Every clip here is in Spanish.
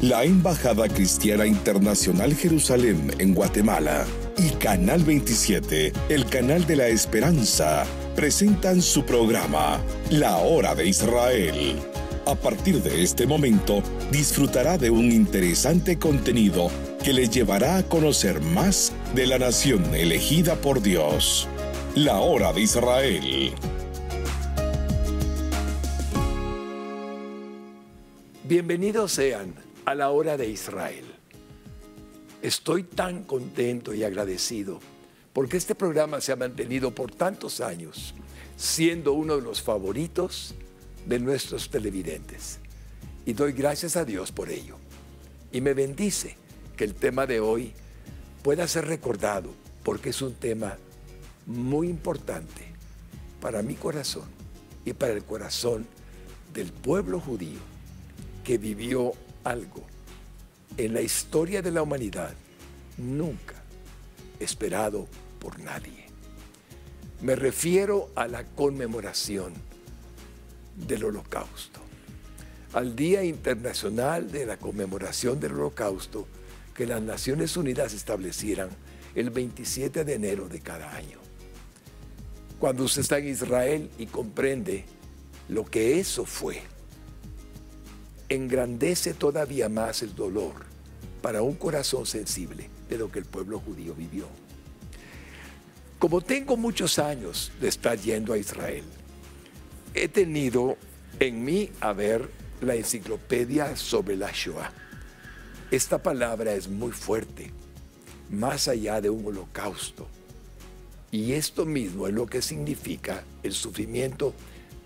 la Embajada Cristiana Internacional Jerusalén en Guatemala y Canal 27, el canal de la esperanza, presentan su programa, La Hora de Israel. A partir de este momento, disfrutará de un interesante contenido que le llevará a conocer más de la nación elegida por Dios. La Hora de Israel. Bienvenidos sean a La Hora de Israel. Estoy tan contento y agradecido porque este programa se ha mantenido por tantos años siendo uno de los favoritos de nuestros televidentes. Y doy gracias a Dios por ello. Y me bendice que el tema de hoy pueda ser recordado porque es un tema muy importante para mi corazón y para el corazón del pueblo judío que vivió algo en la historia de la humanidad nunca esperado por nadie. Me refiero a la conmemoración del Holocausto, al Día Internacional de la Conmemoración del Holocausto que las Naciones Unidas establecieran el 27 de enero de cada año. Cuando usted está en Israel y comprende lo que eso fue, engrandece todavía más el dolor para un corazón sensible de lo que el pueblo judío vivió. Como tengo muchos años de estar yendo a Israel, he tenido en mí a ver la enciclopedia sobre la Shoah. Esta palabra es muy fuerte, más allá de un holocausto. Y esto mismo es lo que significa el sufrimiento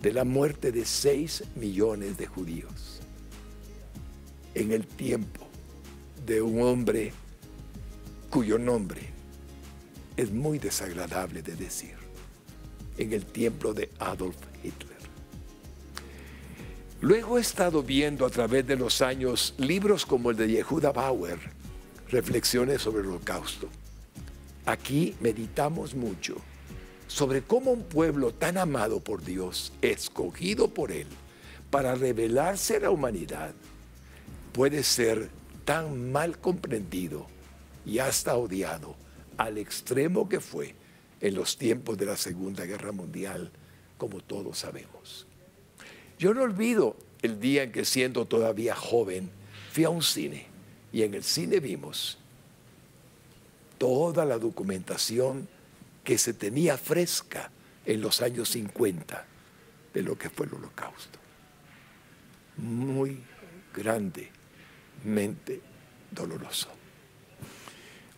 de la muerte de 6 millones de judíos en el tiempo de un hombre cuyo nombre es muy desagradable de decir, en el tiempo de Adolf Hitler. Luego he estado viendo a través de los años libros como el de Yehuda Bauer, Reflexiones sobre el Holocausto. Aquí meditamos mucho sobre cómo un pueblo tan amado por Dios, escogido por Él para revelarse a la humanidad, puede ser tan mal comprendido y hasta odiado al extremo que fue en los tiempos de la Segunda Guerra Mundial, como todos sabemos. Yo no olvido el día en que, siendo todavía joven, fui a un cine y en el cine vimos toda la documentación que se tenía fresca en los años 50 de lo que fue el Holocausto. Muy grandemente doloroso.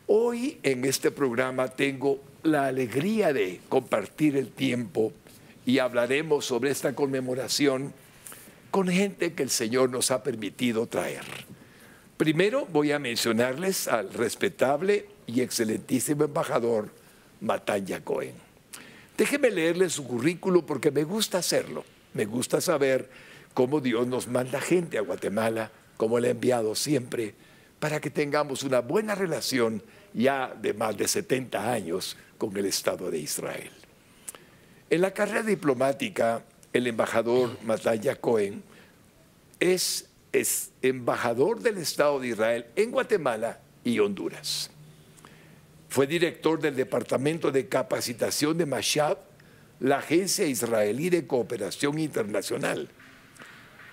Hoy en este programa tengo la alegría de compartir el tiempo y hablaremos sobre esta conmemoración con gente que el Señor nos ha permitido traer. Primero voy a mencionarles al respetable y excelentísimo embajador Matanya Cohen. Déjenme leerles su currículo porque me gusta hacerlo. Me gusta saber cómo Dios nos manda gente a Guatemala, como le ha enviado siempre, para que tengamos una buena relación ya de más de 70 años con el Estado de Israel. En la carrera diplomática, el embajador Matanya Cohen es embajador del Estado de Israel en Guatemala y Honduras. Fue director del Departamento de Capacitación de Mashab, la Agencia Israelí de Cooperación Internacional.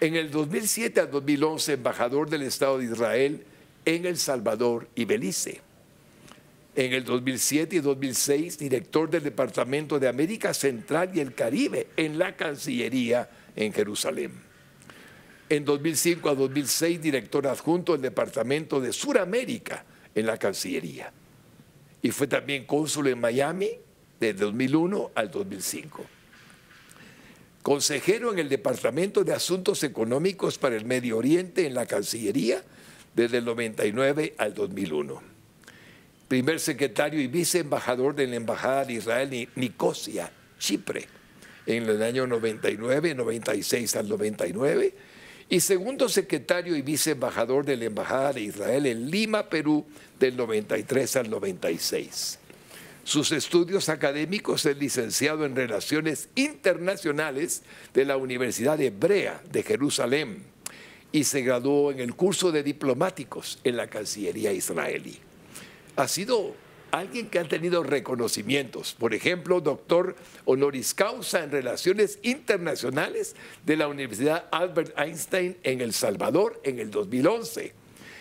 En el 2007 al 2011, embajador del Estado de Israel en El Salvador y Belice. En el 2007 y 2006, director del Departamento de América Central y el Caribe en la Cancillería en Jerusalén. En 2005 a 2006, director adjunto del Departamento de Suramérica en la Cancillería. Y fue también cónsul en Miami de 2001 al 2005. Consejero en el Departamento de Asuntos Económicos para el Medio Oriente en la Cancillería desde el 99 al 2001. Primer secretario y viceembajador de la Embajada de Israel en Nicosia, Chipre, en el año 99, 96 al 99. Y segundo secretario y viceembajador de la Embajada de Israel en Lima, Perú, del 93 al 96. Sus estudios académicos es licenciado en Relaciones Internacionales de la Universidad Hebrea de Jerusalén y se graduó en el curso de diplomáticos en la Cancillería israelí. Ha sido alguien que ha tenido reconocimientos, por ejemplo, doctor honoris causa en Relaciones Internacionales de la Universidad Albert Einstein en El Salvador en el 2011,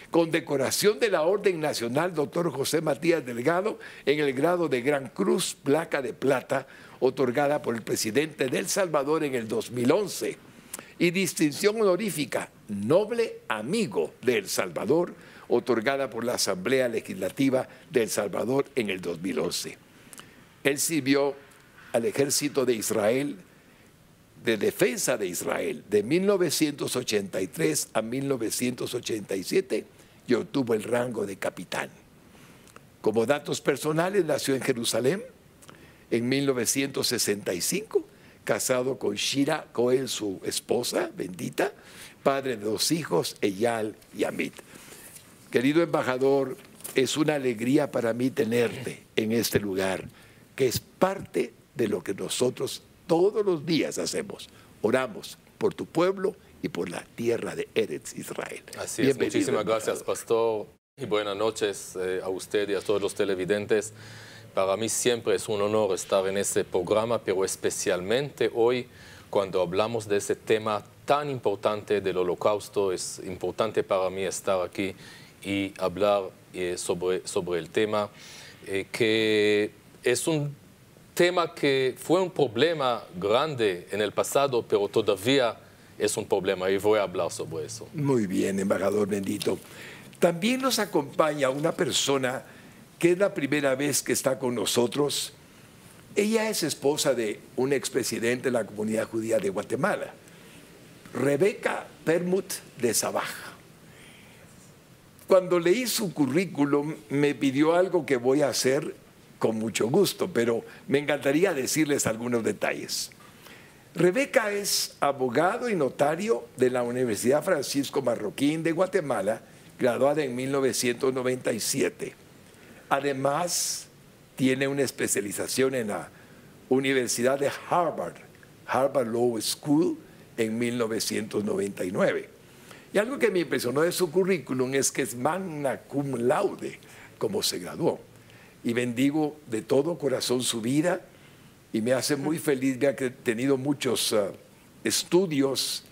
condecoración de la Orden Nacional Dr. José Matías Delgado en el grado de Gran Cruz, placa de plata, otorgada por el presidente de El Salvador en el 2011, y distinción honorífica Noble Amigo de El Salvador, otorgada por la Asamblea Legislativa de El Salvador en el 2011. Él sirvió al Ejército de Israel, de Defensa de Israel, de 1983 a 1987 y obtuvo el rango de capitán. Como datos personales, nació en Jerusalén en 1965, casado con Shira Cohen, su esposa bendita, padre de 2 hijos, Eyal y Amit. Querido embajador, es una alegría para mí tenerte en este lugar, que es parte de lo que nosotros todos los días hacemos. Oramos por tu pueblo y por la tierra de Eretz Israel. Así es, muchísimas gracias, pastor, y buenas noches a usted y a todos los televidentes. Para mí siempre es un honor estar en este programa, pero especialmente hoy, cuando hablamos de ese tema tan importante del Holocausto. Es importante para mí estar aquí y hablar sobre el tema, que es un tema que fue un problema grande en el pasado, pero todavía es un problema y voy a hablar sobre eso. Muy bien, embajador bendito. También nos acompaña una persona que es la primera vez que está con nosotros. Ella es esposa de un expresidente de la comunidad judía de Guatemala, Rebeca Permut de Sabaj. Cuando leí su currículum me pidió algo que voy a hacer con mucho gusto, pero me encantaría decirles algunos detalles. Rebeca es abogado y notario de la Universidad Francisco Marroquín de Guatemala, graduada en 1997. Además, tiene una especialización en la Universidad de Harvard, Harvard Law School, en 1999. Y algo que me impresionó de su currículum es que es magna cum laude, como se graduó. Y bendigo de todo corazón su vida y me hace muy feliz ver que ha tenido muchos estudios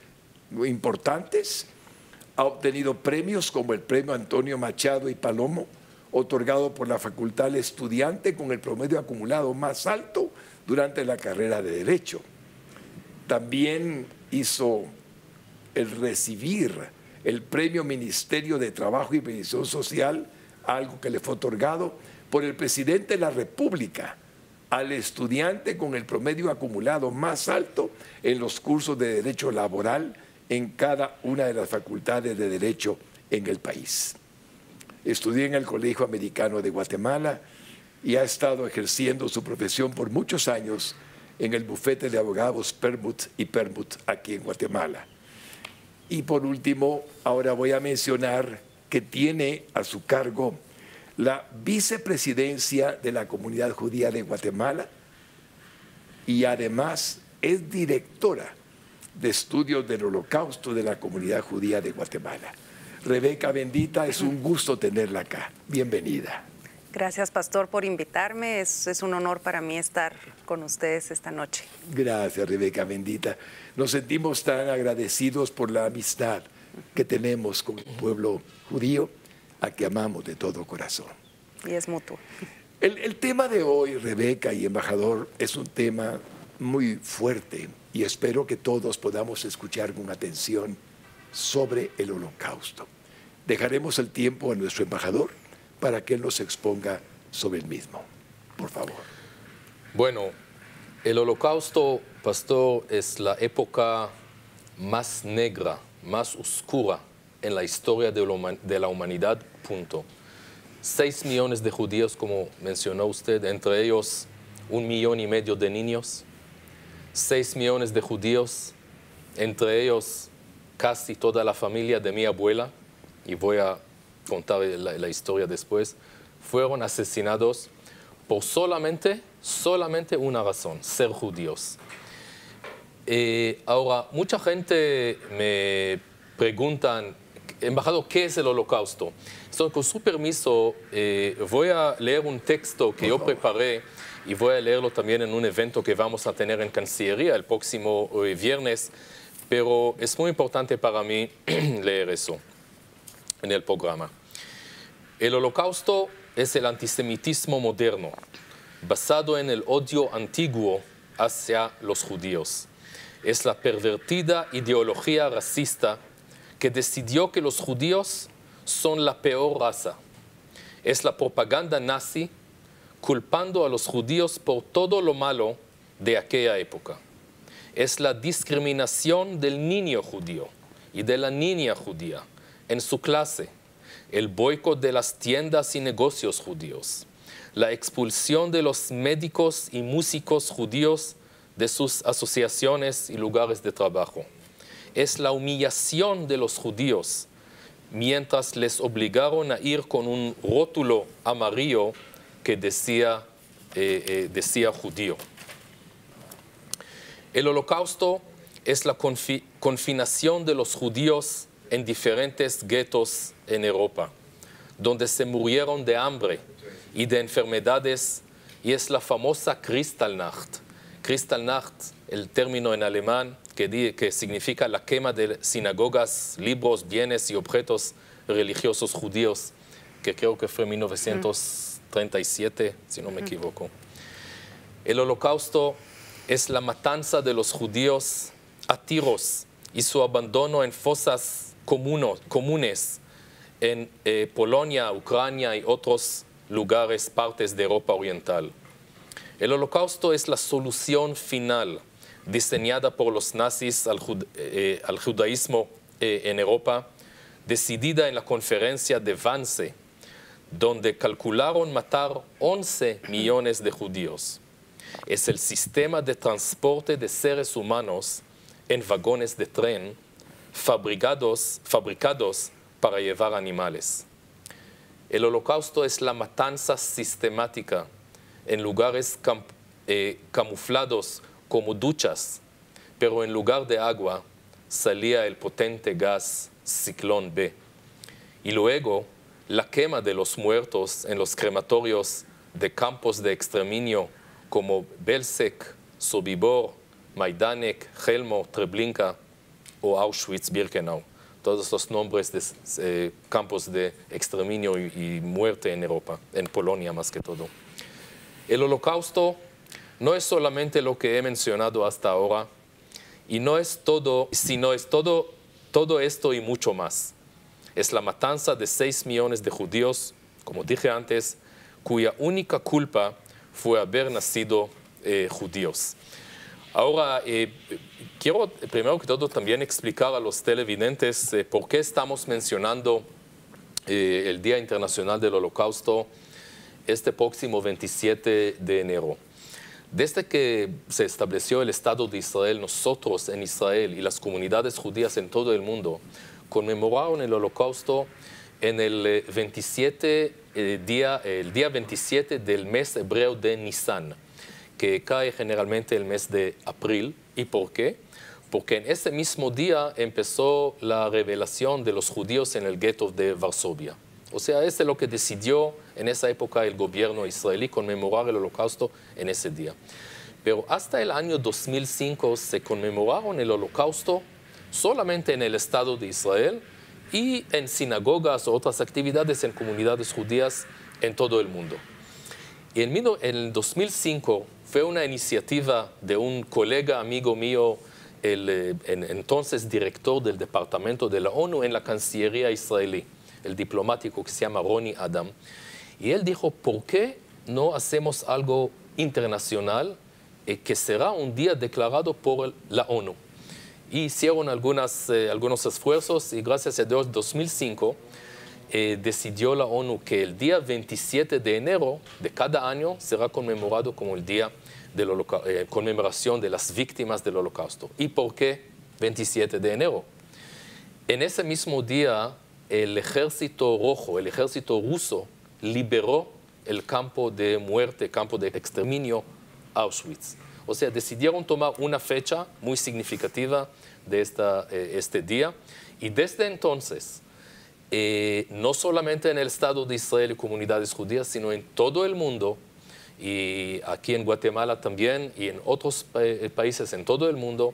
muy importantes. Ha obtenido premios como el Premio Antonio Machado y Palomo, otorgado por la Facultad del Estudiante con el promedio acumulado más alto durante la carrera de Derecho. También hizo el recibir el Premio Ministerio de Trabajo y Previsión Social, algo que le fue otorgado por el presidente de la República al estudiante con el promedio acumulado más alto en los cursos de Derecho Laboral en cada una de las facultades de Derecho en el país. Estudié en el Colegio Americano de Guatemala y ha estado ejerciendo su profesión por muchos años en el bufete de abogados Permut y Permut aquí en Guatemala. Y por último, ahora voy a mencionar que tiene a su cargo la vicepresidencia de la Comunidad Judía de Guatemala y además es directora de estudios del Holocausto de la Comunidad Judía de Guatemala. Rebeca bendita, es un gusto tenerla acá. Bienvenida. Gracias, pastor, por invitarme. Es un honor para mí estar con ustedes esta noche. Gracias, Rebeca bendita. Nos sentimos tan agradecidos por la amistad que tenemos con el pueblo judío, a que amamos de todo corazón. Y es mutuo. El tema de hoy, Rebeca y embajador, es un tema muy fuerte y espero que todos podamos escuchar con atención sobre el Holocausto. Dejaremos el tiempo a nuestro embajador para que él nos exponga sobre el mismo. Por favor. Bueno, el Holocausto, pastor, es la época más negra, más oscura en la historia de la humanidad, punto. 6 millones de judíos, como mencionó usted, entre ellos 1,5 millones de niños. 6 millones de judíos, entre ellos casi toda la familia de mi abuela, y voy a contar la historia después, fueron asesinados por solamente una razón: ser judíos. Ahora, mucha gente me preguntan, embajador, ¿qué es el Holocausto? Entonces, con su permiso, voy a leer un texto que yo preparé y voy a leerlo también en un evento que vamos a tener en Cancillería el próximo viernes, pero es muy importante para mí leer eso en el programa. El Holocausto es el antisemitismo moderno, basado en el odio antiguo hacia los judíos. Es la pervertida ideología racista que decidió que los judíos son la peor raza. Es la propaganda nazi culpando a los judíos por todo lo malo de aquella época. Es la discriminación del niño judío y de la niña judía en su clase, el boicot de las tiendas y negocios judíos, la expulsión de los médicos y músicos judíos de sus asociaciones y lugares de trabajo. Es la humillación de los judíos mientras les obligaron a ir con un rótulo amarillo que decía judío. El Holocausto es la confinación de los judíos en diferentes guetos en Europa, donde se murieron de hambre y de enfermedades, y es la famosa Kristallnacht. Kristallnacht, el término en alemán que significa la quema de sinagogas, libros, bienes y objetos religiosos judíos, que creo que fue en 1937, si no me equivoco. El Holocausto es la matanza de los judíos a tiros y su abandono en fosas comunes en Polonia, Ucrania y otros lugares, partes de Europa Oriental. El Holocausto es la solución final diseñada por los nazis al judaísmo en Europa, decidida en la conferencia de Wannsee, donde calcularon matar 11 millones de judíos. Es el sistema de transporte de seres humanos en vagones de tren fabricados para llevar animales. El Holocausto es la matanza sistemática en lugares camuflados como duchas, pero en lugar de agua salía el potente gas Ciclón B. Y luego la quema de los muertos en los crematorios de campos de exterminio como Belzec, Sobibor, Majdanek, Chelmo, Treblinka o Auschwitz-Birkenau. Todos los nombres de campos de exterminio y muerte en Europa, en Polonia más que todo. El Holocausto no es solamente lo que he mencionado hasta ahora, y no es todo, sino es todo esto y mucho más. Es la matanza de 6 millones de judíos, como dije antes, cuya única culpa fue haber nacido judíos. Ahora, quiero primero que todo también explicar a los televidentes por qué estamos mencionando el Día Internacional del Holocausto este próximo 27 de enero. Desde que se estableció el Estado de Israel, nosotros en Israel y las comunidades judías en todo el mundo conmemoraron el Holocausto en el día 27 del mes hebreo de Nisan, que cae generalmente el mes de abril. ¿Y por qué? Porque en ese mismo día empezó la revelación de los judíos en el gueto de Varsovia. O sea, es lo que decidió en esa época el gobierno israelí, conmemorar el Holocausto en ese día. Pero hasta el año 2005 se conmemoraron el Holocausto solamente en el Estado de Israel y en sinagogas o otras actividades en comunidades judías en todo el mundo. Y en el 2005 fue una iniciativa de un colega amigo mío, el entonces director del Departamento de la ONU en la Cancillería israelí, el diplomático que se llama Ronnie Adam, y él dijo, ¿por qué no hacemos algo internacional que será un día declarado por la ONU? Y hicieron algunos esfuerzos y gracias a Dios, en 2005 decidió la ONU que el día 27 de enero de cada año será conmemorado como el día de conmemoración de las víctimas del Holocausto. ¿Y por qué 27 de enero? En ese mismo día, el ejército rojo, el ejército ruso, liberó el campo de muerte, campo de exterminio Auschwitz. O sea, decidieron tomar una fecha muy significativa de este día. Y desde entonces, no solamente en el Estado de Israel y comunidades judías, sino en todo el mundo, y aquí en Guatemala también, y en otros países en todo el mundo,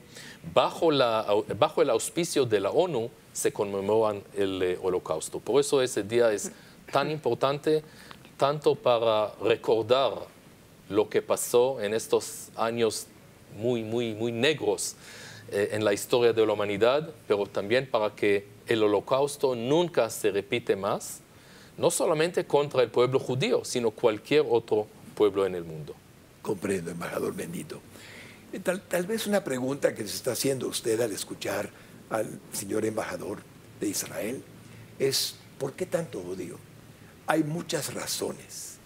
bajo el auspicio de la ONU, se conmemoran el Holocausto. Por eso ese día es tan importante, tanto para recordar lo que pasó en estos años muy negros en la historia de la humanidad, pero también para que el Holocausto nunca se repite más, no solamente contra el pueblo judío, sino cualquier otro pueblo en el mundo. Comprendo, embajador bendito. Tal vez una pregunta que se está haciendo usted al escuchar al señor embajador de Israel es, ¿por qué tanto odio? Hay muchas razones,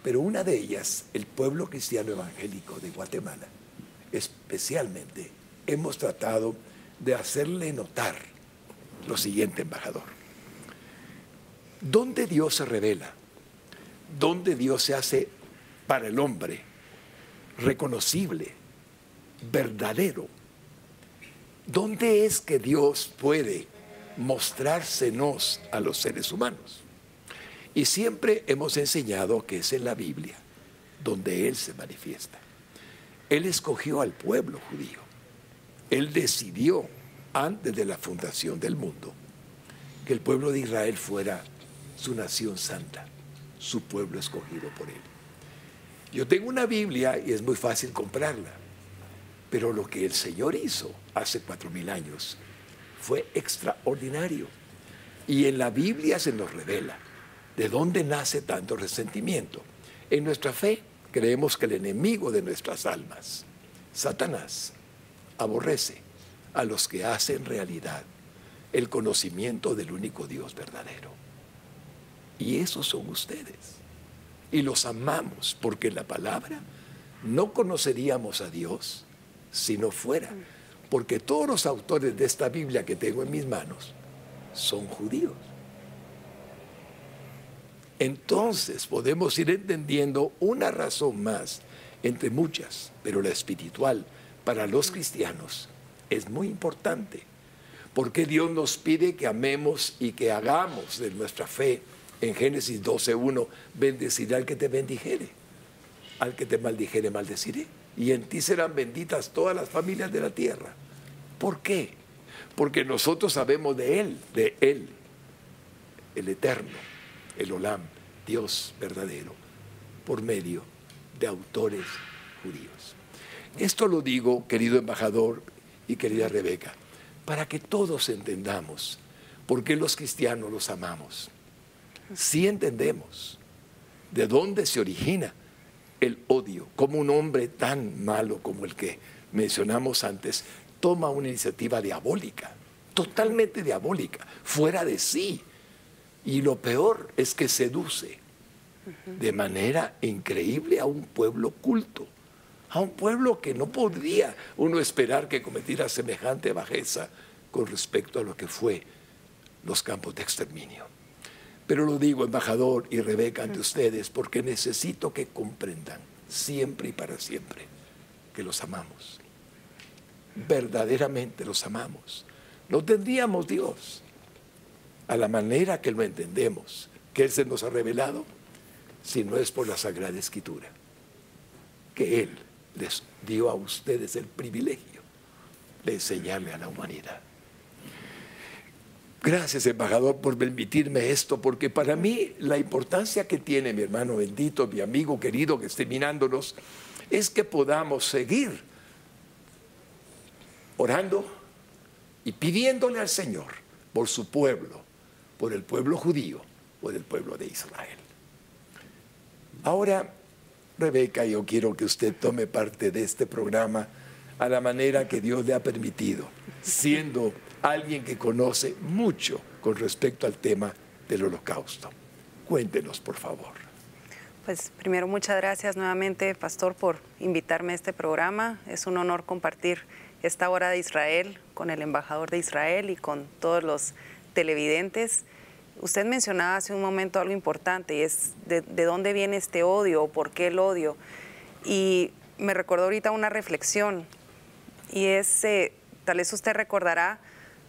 pero una de ellas, el pueblo cristiano evangélico de Guatemala, especialmente, hemos tratado de hacerle notar lo siguiente, embajador. ¿Dónde Dios se revela? ¿Dónde Dios se hace para el hombre reconocible, verdadero? ¿Dónde es que Dios puede mostrársenos a los seres humanos? Y siempre hemos enseñado que es en la Biblia donde Él se manifiesta. Él escogió al pueblo judío. Él decidió antes de la fundación del mundo que el pueblo de Israel fuera su nación santa, su pueblo escogido por Él. Yo tengo una Biblia y es muy fácil comprarla, pero lo que el Señor hizo hace 4000 años fue extraordinario. Y en la Biblia se nos revela de dónde nace tanto resentimiento. En nuestra fe creemos que el enemigo de nuestras almas, Satanás, aborrece a los que hacen realidad el conocimiento del único Dios verdadero. Y esos son ustedes. Y los amamos porque en la palabra no conoceríamos a Dios si no fuera. Porque todos los autores de esta Biblia que tengo en mis manos son judíos. Entonces podemos ir entendiendo una razón más entre muchas, pero la espiritual para los cristianos es muy importante. Porque Dios nos pide que amemos y que hagamos de nuestra fe. En Génesis 12:1, bendeciré al que te bendijere, al que te maldijere maldeciré, y en ti serán benditas todas las familias de la tierra. ¿Por qué? Porque nosotros sabemos de Él, el Eterno, el Olam, Dios verdadero, por medio de autores judíos. Esto lo digo, querido embajador y querida Rebeca, para que todos entendamos por qué los cristianos los amamos. Sí entendemos de dónde se origina el odio, cómo un hombre tan malo como el que mencionamos antes toma una iniciativa diabólica, totalmente diabólica, fuera de sí. Y lo peor es que seduce de manera increíble a un pueblo culto, a un pueblo que no podría uno esperar que cometiera semejante bajeza con respecto a lo que fue los campos de exterminio. Pero lo digo, embajador y Rebeca, ante ustedes, porque necesito que comprendan siempre y para siempre que los amamos. Verdaderamente los amamos. No tendríamos Dios a la manera que lo entendemos, que Él se nos ha revelado, si no es por la Sagrada Escritura, que Él les dio a ustedes el privilegio de enseñarle a la humanidad. Gracias, embajador, por permitirme esto, porque para mí la importancia que tiene mi hermano bendito, mi amigo querido que esté mirándonos, es que podamos seguir orando y pidiéndole al Señor por su pueblo, por el pueblo judío, por el pueblo de Israel. Ahora, Rebeca, yo quiero que usted tome parte de este programa a la manera que Dios le ha permitido, siendo alguien que conoce mucho con respecto al tema del Holocausto. Cuéntenos, por favor. Pues primero, muchas gracias nuevamente, pastor, por invitarme a este programa. Es un honor compartir esta hora de Israel con el embajador de Israel y con todos los televidentes. Usted mencionaba hace un momento algo importante, y es de dónde viene este odio o por qué el odio. Y me recordó ahorita una reflexión, y es, tal vez usted recordará,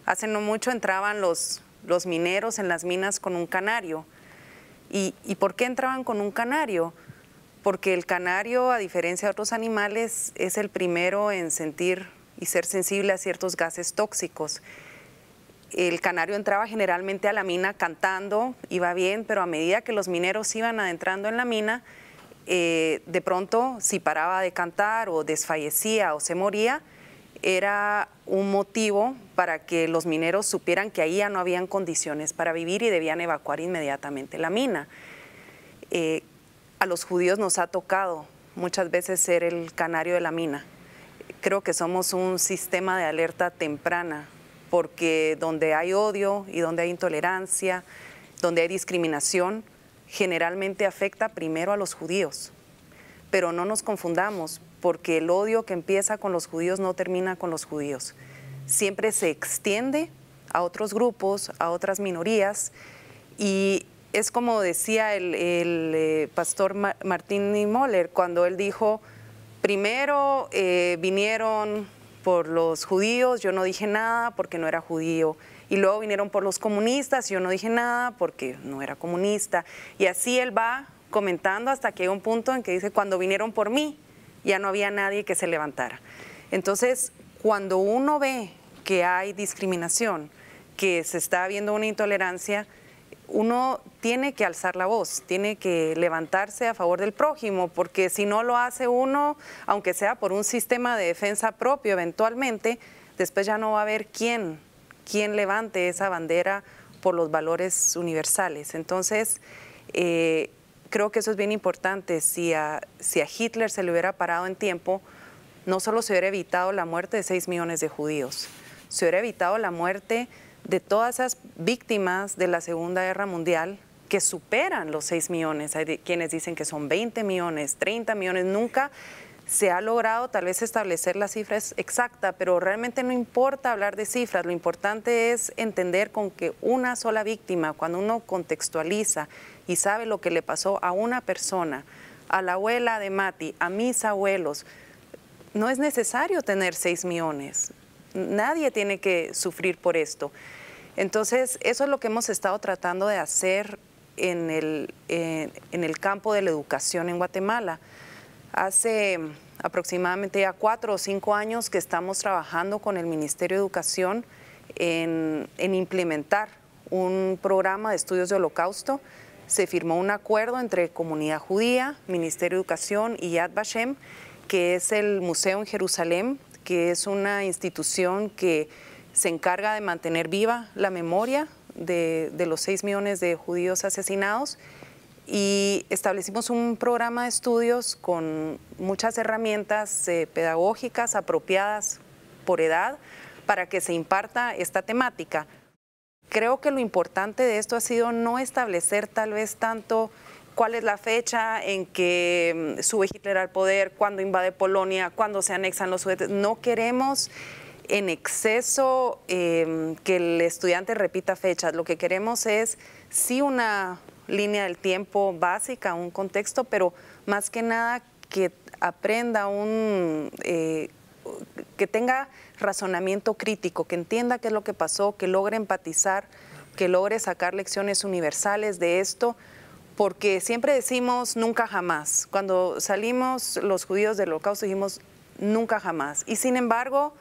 hace no mucho entraban los mineros en las minas con un canario. ¿Y por qué entraban con un canario? Porque el canario, a diferencia de otros animales, es el primero en sentir y ser sensible a ciertos gases tóxicos. El canario entraba generalmente a la mina cantando, iba bien, pero a medida que los mineros iban adentrando en la mina, de pronto, si paraba de cantar o desfallecía o se moría, era un motivo para que los mineros supieran que ahí ya no habían condiciones para vivir y debían evacuar inmediatamente la mina. A los judíos nos ha tocado muchas veces ser el canario de la mina. Creo que somos un sistema de alerta temprana, porque donde hay odio y donde hay intolerancia, donde hay discriminación, generalmente afecta primero a los judíos. Pero no nos confundamos, porque el odio que empieza con los judíos no termina con los judíos. Siempre se extiende a otros grupos, a otras minorías, y es como decía el pastor Martin Niemöller cuando él dijo, primero vinieron por los judíos, yo no dije nada porque no era judío, y luego vinieron por los comunistas, yo no dije nada porque no era comunista, y así él va comentando hasta que hay un punto en que dice, cuando vinieron por mí, ya no había nadie que se levantara. Entonces, cuando uno ve que hay discriminación, que se está viendo una intolerancia, uno tiene que alzar la voz, tiene que levantarse a favor del prójimo, porque si no lo hace uno, aunque sea por un sistema de defensa propio eventualmente, después ya no va a haber quién levante esa bandera por los valores universales. Entonces, creo que eso es bien importante. Si a Hitler se le hubiera parado en tiempo, no solo se hubiera evitado la muerte de 6 millones de judíos, se hubiera evitado la muerte de todas esas víctimas de la Segunda Guerra Mundial que superan los 6 millones. Hay quienes dicen que son 20 millones, 30 millones. Nunca se ha logrado tal vez establecer la cifra exacta, pero realmente no importa hablar de cifras. Lo importante es entender con que una sola víctima, cuando uno contextualiza y sabe lo que le pasó a una persona, a la abuela de Mati, a mis abuelos, no es necesario tener 6 millones. Nadie tiene que sufrir por esto. Entonces, eso es lo que hemos estado tratando de hacer en el campo de la educación en Guatemala. Hace aproximadamente ya 4 o 5 años que estamos trabajando con el Ministerio de Educación en implementar un programa de estudios de Holocausto. Se firmó un acuerdo entre Comunidad Judía, Ministerio de Educación y Yad Vashem, que es el museo en Jerusalén, que es una institución que se encarga de mantener viva la memoria de los 6 millones de judíos asesinados, y establecimos un programa de estudios con muchas herramientas pedagógicas apropiadas por edad para que se imparta esta temática. Creo que lo importante de esto ha sido no establecer tal vez tanto cuál es la fecha en que sube Hitler al poder, cuándo invade Polonia, cuándo se anexan los Sudetes. No queremos en exceso que el estudiante repita fechas. Lo que queremos es sí una línea del tiempo básica, un contexto, pero más que nada que aprenda que tenga razonamiento crítico, que entienda qué es lo que pasó, que logre empatizar, que logre sacar lecciones universales de esto, porque siempre decimos nunca jamás. Cuando salimos los judíos del Holocausto dijimos nunca jamás. Y sin embargo,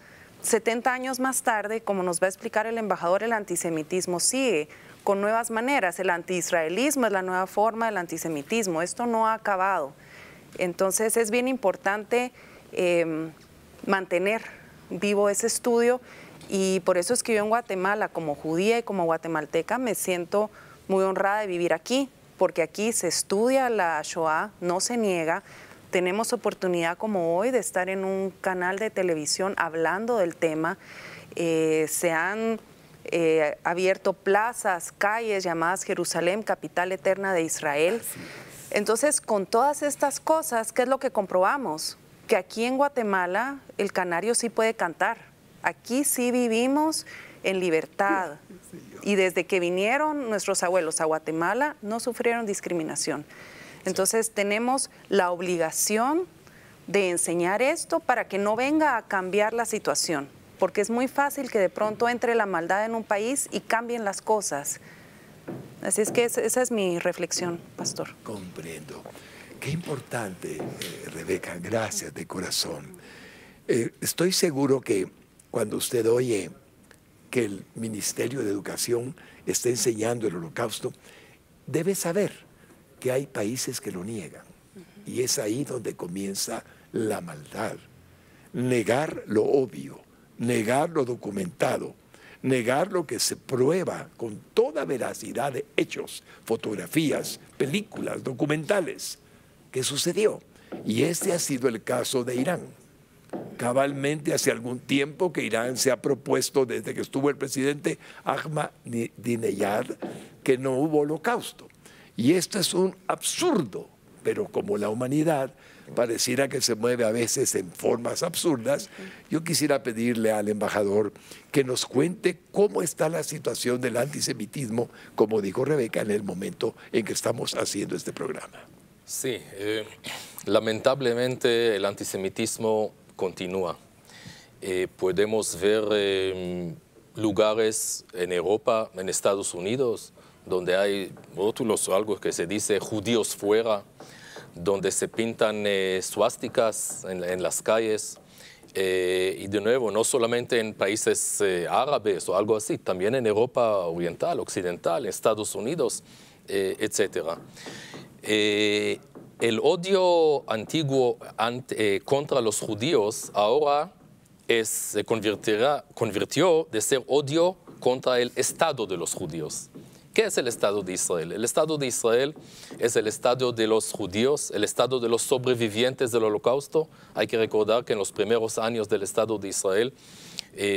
70 años más tarde, como nos va a explicar el embajador, el antisemitismo sigue con nuevas maneras. El antiisraelismo es la nueva forma del antisemitismo. Esto no ha acabado. Entonces es bien importante mantener vivo ese estudio, y por eso es que yo en Guatemala, como judía y como guatemalteca, me siento muy honrada de vivir aquí, porque aquí se estudia la Shoah, no se niega. Tenemos oportunidad como hoy de estar en un canal de televisión hablando del tema. Se han abierto plazas, calles llamadas Jerusalén, capital eterna de Israel. Entonces, con todas estas cosas, ¿qué es lo que comprobamos? Que aquí en Guatemala el canario sí puede cantar. Aquí sí vivimos en libertad. Y desde que vinieron nuestros abuelos a Guatemala no sufrieron discriminación. Entonces tenemos la obligación de enseñar esto para que no venga a cambiar la situación, porque es muy fácil que de pronto entre la maldad en un país y cambien las cosas. Así es que esa es mi reflexión, pastor. Comprendo. Qué importante, Rebeca, gracias de corazón. Estoy seguro que cuando usted oye que el Ministerio de Educación está enseñando el Holocausto, debe saber que hay países que lo niegan. Y es ahí donde comienza la maldad. Negar lo obvio, negar lo documentado, negar lo que se prueba con toda veracidad de hechos, fotografías, películas, documentales. ¿Qué sucedió? Y este ha sido el caso de Irán. Cabalmente hace algún tiempo que Irán se ha propuesto, desde que estuvo el presidente Ahmadinejad, que no hubo holocausto. Y esto es un absurdo, pero como la humanidad pareciera que se mueve a veces en formas absurdas, yo quisiera pedirle al embajador que nos cuente cómo está la situación del antisemitismo, como dijo Rebeca, en el momento en que estamos haciendo este programa. Sí, lamentablemente el antisemitismo continúa. Podemos ver lugares en Europa, en Estados Unidos, donde hay rótulos o algo que se dice judíos fuera, donde se pintan suásticas en las calles. Y de nuevo, no solamente en países árabes o algo así, también en Europa oriental, occidental, Estados Unidos, etc. El odio antiguo contra los judíos ahora se convirtió de ser odio contra el Estado de los judíos. ¿Qué es el Estado de Israel? El Estado de Israel es el Estado de los judíos, el Estado de los sobrevivientes del Holocausto. Hay que recordar que en los primeros años del Estado de Israel,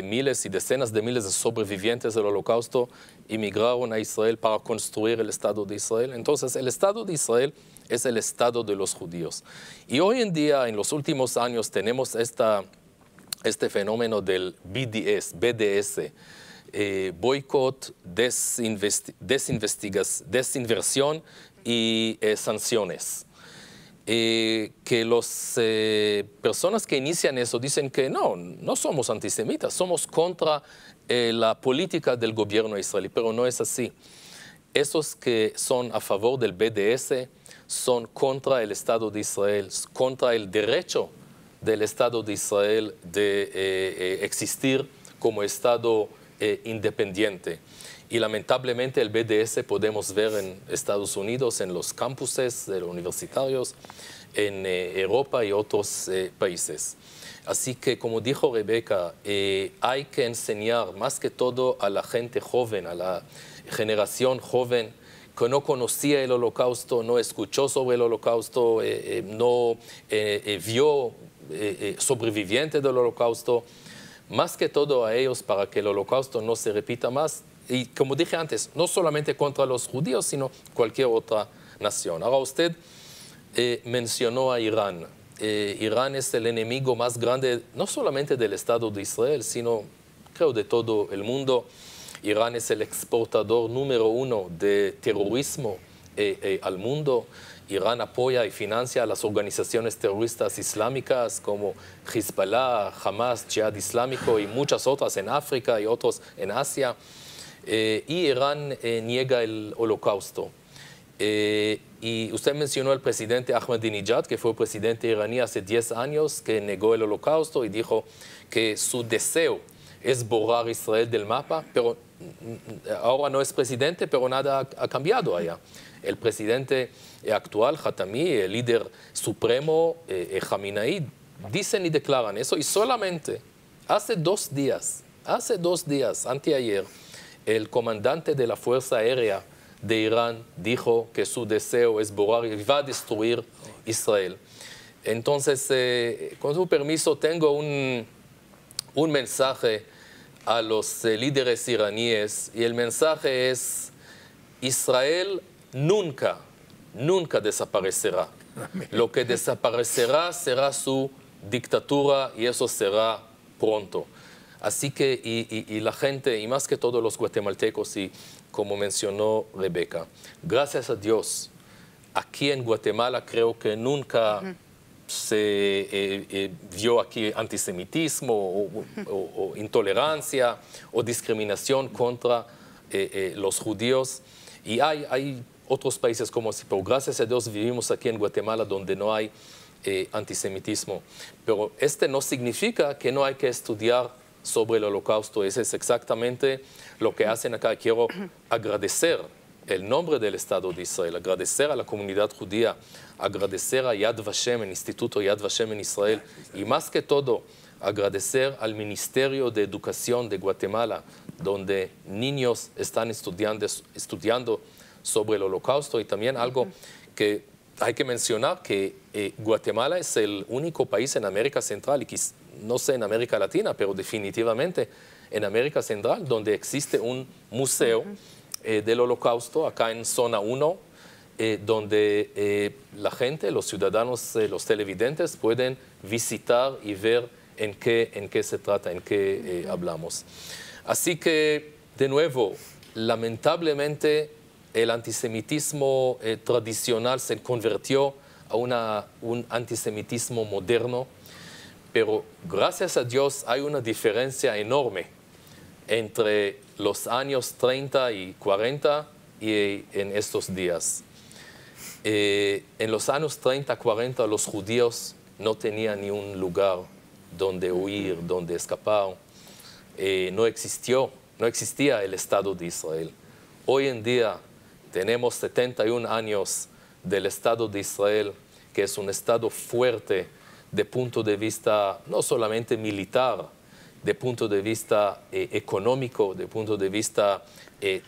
miles y decenas de miles de sobrevivientes del Holocausto emigraron a Israel para construir el Estado de Israel. Entonces, el Estado de Israel es el Estado de los judíos. Y hoy en día, en los últimos años, tenemos este fenómeno del BDS, boicot, desinversión y sanciones. Que las personas que inician eso dicen que no somos antisemitas, somos contra la política del gobierno israelí, pero no es así. Esos que son a favor del BDS son contra el Estado de Israel, contra el derecho del Estado de Israel de existir como Estado independiente. Y lamentablemente el BDS podemos ver en Estados Unidos, en los campuses universitarios, en Europa y otros países. Así que, como dijo Rebeca, hay que enseñar más que todo a la gente joven, a la generación joven que no conocía el Holocausto, no escuchó sobre el Holocausto, no vio sobrevivientes del Holocausto, más que todo a ellos para que el Holocausto no se repita más. Y como dije antes, no solamente contra los judíos, sino cualquier otra nación. Ahora usted mencionó a Irán. Irán es el enemigo más grande, no solamente del Estado de Israel, sino creo de todo el mundo. Irán es el exportador número 1 de terrorismo al mundo. Irán apoya y financia a las organizaciones terroristas islámicas como Hezbollah, Hamas, Jihad Islámico y muchas otras en África y otros en Asia. Y Irán niega el Holocausto. Y usted mencionó al presidente Ahmadinejad, que fue presidente iraní hace 10 años, que negó el Holocausto y dijo que su deseo es borrar Israel del mapa, pero ahora no es presidente, pero nada ha cambiado allá. El presidente actual, Khatami, el líder supremo, Khamenei, dicen y declaran eso. Y solamente hace 2 días, anteayer, el comandante de la Fuerza Aérea de Irán dijo que su deseo es borrar y va a destruir Israel. Entonces, con su permiso, tengo un mensaje a los líderes iraníes, y el mensaje es: Israel nunca desaparecerá. Lo que desaparecerá será su dictadura, y eso será pronto. Así que, y la gente, y más que todo los guatemaltecos, y como mencionó Rebeca, gracias a Dios, aquí en Guatemala creo que nunca se vio aquí antisemitismo o intolerancia o discriminación contra los judíos. Y hay otros países como así, pero gracias a Dios vivimos aquí en Guatemala donde no hay antisemitismo. Pero no significa que no hay que estudiar sobre el Holocausto. Ese es exactamente lo que hacen acá. Quiero agradecer el nombre del Estado de Israel, agradecer a la comunidad judía, agradecer a Yad Vashem, el Instituto Yad Vashem en Israel, y más que todo, agradecer al Ministerio de Educación de Guatemala, donde niños están estudiando sobre el Holocausto. Y también algo que hay que mencionar, que Guatemala es el único país en América Central, y no sé en América Latina, pero definitivamente en América Central, donde existe un museo del Holocausto, acá en Zona 1, donde la gente, los ciudadanos, los televidentes pueden visitar y ver en qué se trata, en qué hablamos. Así que, de nuevo, lamentablemente, el antisemitismo tradicional se convirtió a un antisemitismo moderno, pero gracias a Dios hay una diferencia enorme entre los años 30 y 40 y en estos días. En los años 30, 40, los judíos no tenían ni un lugar donde huir, donde escapar. No existía el Estado de Israel. Hoy en día tenemos 71 años del Estado de Israel, que es un Estado fuerte de punto de vista no solamente militar, de punto de vista económico, de punto de vista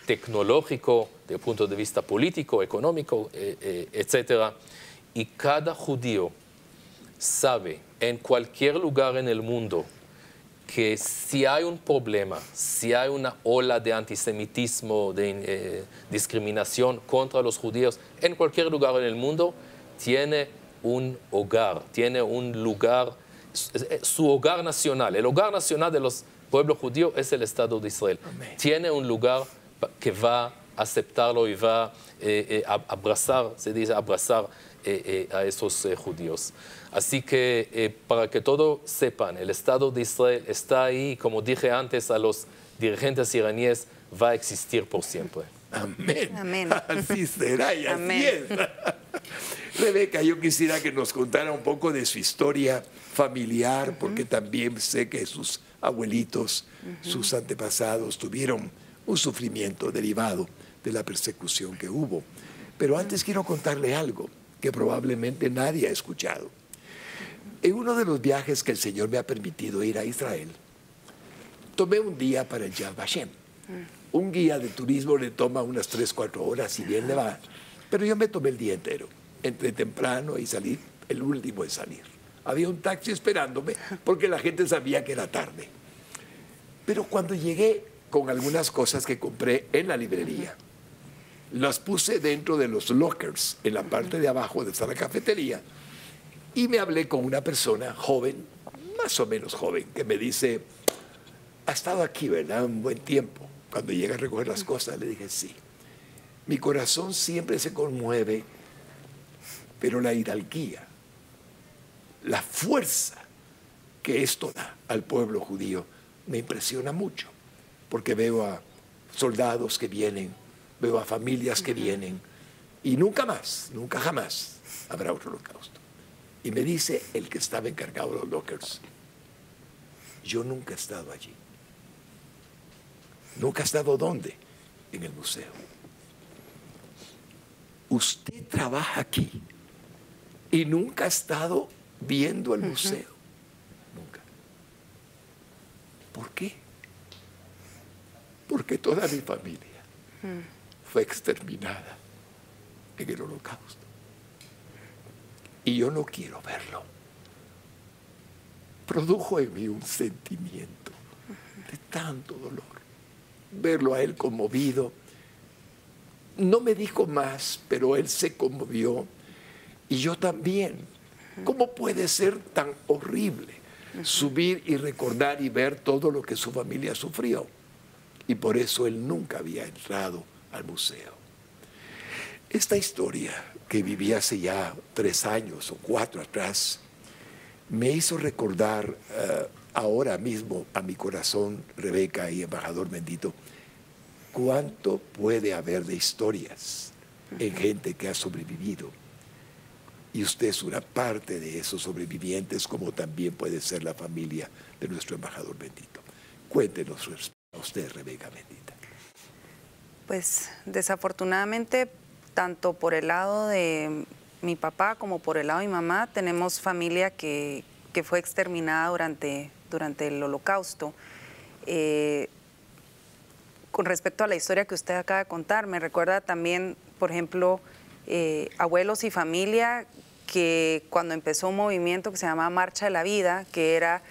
tecnológico, de punto de vista político, económico, etc. Y cada judío sabe en cualquier lugar en el mundo que si hay un problema, si hay una ola de antisemitismo, de discriminación contra los judíos, en cualquier lugar en el mundo, tiene un hogar, tiene un lugar, su hogar nacional. El hogar nacional de los pueblos judíos es el Estado de Israel. Amén. Tiene un lugar que va a aceptarlo y va a abrazar, se dice abrazar a esos judíos. Así que para que todos sepan, el Estado de Israel está ahí, como dije antes a los dirigentes iraníes, va a existir por siempre. Amén. Amén. Así será y así es. Rebeca, yo quisiera que nos contara un poco de su historia familiar, porque también sé que sus abuelitos, sus antepasados tuvieron un sufrimiento derivado de la persecución que hubo. Pero antes quiero contarle algo que probablemente nadie ha escuchado. En uno de los viajes que el Señor me ha permitido ir a Israel, tomé un día para el Yad Vashem. Un guía de turismo le toma unas 3-4 horas, si bien le va, pero yo me tomé el día entero. Entré temprano y salí el último en salir. Había un taxi esperándome porque la gente sabía que era tarde. Pero cuando llegué con algunas cosas que compré en la librería, las puse dentro de los lockers, en la parte de abajo donde está la cafetería, y me hablé con una persona joven, más o menos joven, que me dice, ha estado aquí, ¿verdad? Un buen tiempo. Cuando llega a recoger las cosas, le dije, sí. Mi corazón siempre se conmueve, pero la hidalguía, la fuerza que esto da al pueblo judío me impresiona mucho, porque veo a soldados que vienen, veo a familias que vienen, y nunca más, nunca jamás habrá otro holocausto. Y me dice el que estaba encargado de los lockers, yo nunca he estado allí. ¿Nunca ha estado dónde? En el museo. Usted trabaja aquí y nunca ha estado viendo el museo. Nunca. ¿Por qué? Porque toda mi familia fue exterminada en el holocausto. Y yo no quiero verlo. Produjo en mí un sentimiento de tanto dolor. Verlo a él conmovido. No me dijo más, pero él se conmovió. Y yo también. ¿Cómo puede ser tan horrible subir y recordar y ver todo lo que su familia sufrió? Y por eso él nunca había entrado al museo. Esta historia que viví hace ya 3 años o 4 atrás, me hizo recordar ahora mismo a mi corazón, Rebeca y embajador bendito, cuánto puede haber de historias en gente que ha sobrevivido. Y usted es una parte de esos sobrevivientes, como también puede ser la familia de nuestro embajador bendito. Cuéntenos a usted, Rebeca bendita. Pues desafortunadamente, tanto por el lado de mi papá como por el lado de mi mamá, tenemos familia que fue exterminada durante el Holocausto. Con respecto a la historia que usted acaba de contar, me recuerda también, por ejemplo, abuelos y familia que cuando empezó un movimiento que se llamaba Marcha de la Vida, que era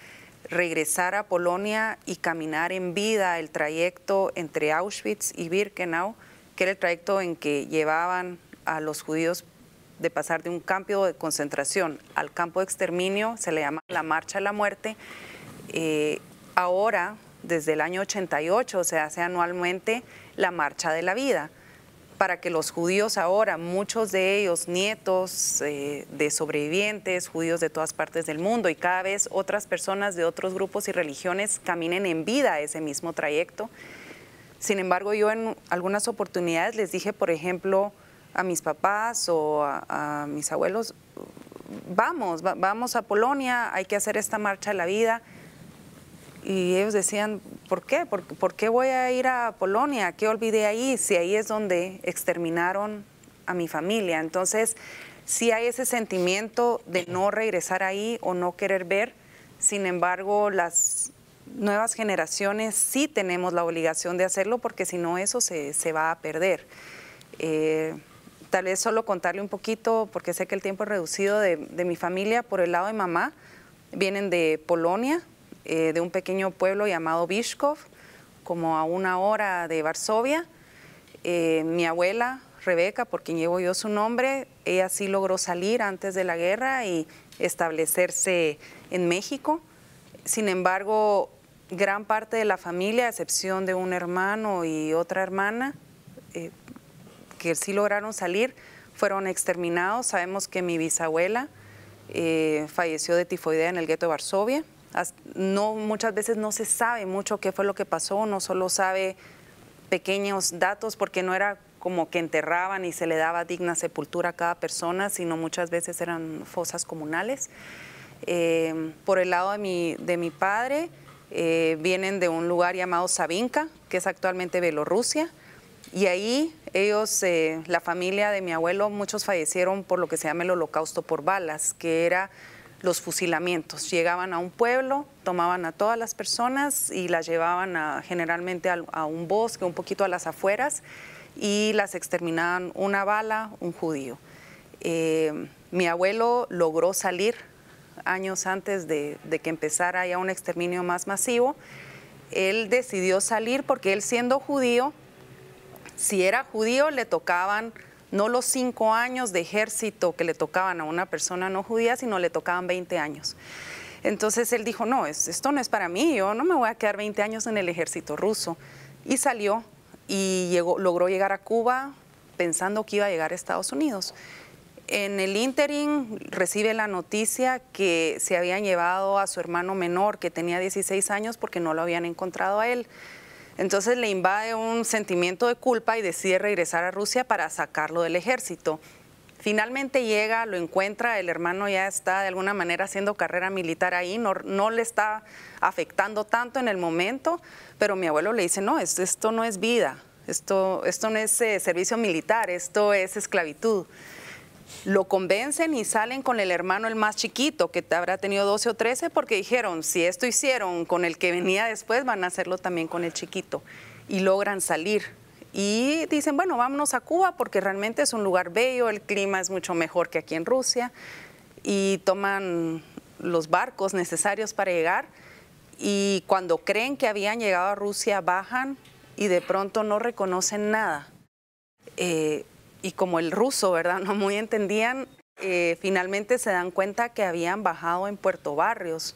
regresar a Polonia y caminar en vida el trayecto entre Auschwitz y Birkenau, que era el trayecto en que llevaban a los judíos de pasar de un campo de concentración al campo de exterminio, se le llama la Marcha de la Muerte. Ahora, desde el año 88, se hace anualmente la Marcha de la Vida, para que los judíos ahora, muchos de ellos nietos de sobrevivientes, judíos de todas partes del mundo, y cada vez otras personas de otros grupos y religiones caminen en vida ese mismo trayecto. Sin embargo, yo en algunas oportunidades les dije, por ejemplo, a mis papás o a mis abuelos, vamos a Polonia, hay que hacer esta Marcha de la Vida. Y ellos decían, ¿por qué? ¿Por qué voy a ir a Polonia? ¿Qué olvidé ahí? Si ahí es donde exterminaron a mi familia. Entonces, sí hay ese sentimiento de no regresar ahí o no querer ver. Sin embargo, las nuevas generaciones sí tenemos la obligación de hacerlo, porque si no, eso se va a perder. Tal vez solo contarle un poquito, porque sé que el tiempo es reducido, de mi familia. Por el lado de mamá, vienen de Polonia, de un pequeño pueblo llamado Biszków, como a 1 hora de Varsovia. Mi abuela, Rebeca, por quien llevo yo su nombre, ella sí logró salir antes de la guerra y establecerse en México. Sin embargo, gran parte de la familia, a excepción de un hermano y otra hermana, que sí lograron salir, fueron exterminados. Sabemos que mi bisabuela falleció de tifoidea en el gueto de Varsovia. Muchas veces no se sabe mucho qué fue lo que pasó, uno solo sabe pequeños datos, porque no era como que enterraban y se le daba digna sepultura a cada persona, sino muchas veces eran fosas comunales. Por el lado de mi padre, vienen de un lugar llamado Savinka, que es actualmente Bielorrusia, y ahí ellos, la familia de mi abuelo, muchos fallecieron por lo que se llama el holocausto por balas, que era los fusilamientos. Llegaban a un pueblo, tomaban a todas las personas y las llevaban generalmente a un bosque, un poquito a las afueras, y las exterminaban una bala, un judío. Mi abuelo logró salir años antes de que empezara ya un exterminio más masivo. Él decidió salir porque él, siendo judío, si era judío, le tocaban no los 5 años de ejército que le tocaban a una persona no judía, sino le tocaban 20 años. Entonces él dijo, no, esto no es para mí, yo no me voy a quedar 20 años en el ejército ruso. Y salió y logró llegar a Cuba pensando que iba a llegar a Estados Unidos. En el ínterin recibe la noticia que se habían llevado a su hermano menor, que tenía 16 años, porque no lo habían encontrado a él. Entonces le invade un sentimiento de culpa y decide regresar a Rusia para sacarlo del ejército. Finalmente llega, lo encuentra, el hermano ya está de alguna manera haciendo carrera militar ahí, no le está afectando tanto en el momento, pero mi abuelo le dice, no, esto no es vida, esto no es servicio militar, esto es esclavitud. Lo convencen y salen con el hermano, el más chiquito, que habrá tenido 12 o 13, porque dijeron, si esto hicieron con el que venía después, van a hacerlo también con el chiquito. Y logran salir. Y dicen, bueno, vámonos a Cuba, porque realmente es un lugar bello, el clima es mucho mejor que aquí en Rusia. Y toman los barcos necesarios para llegar. Y cuando creen que habían llegado a Rusia, bajan y de pronto no reconocen nada. Y como el ruso, ¿verdad?, no muy entendían, finalmente se dan cuenta que habían bajado en Puerto Barrios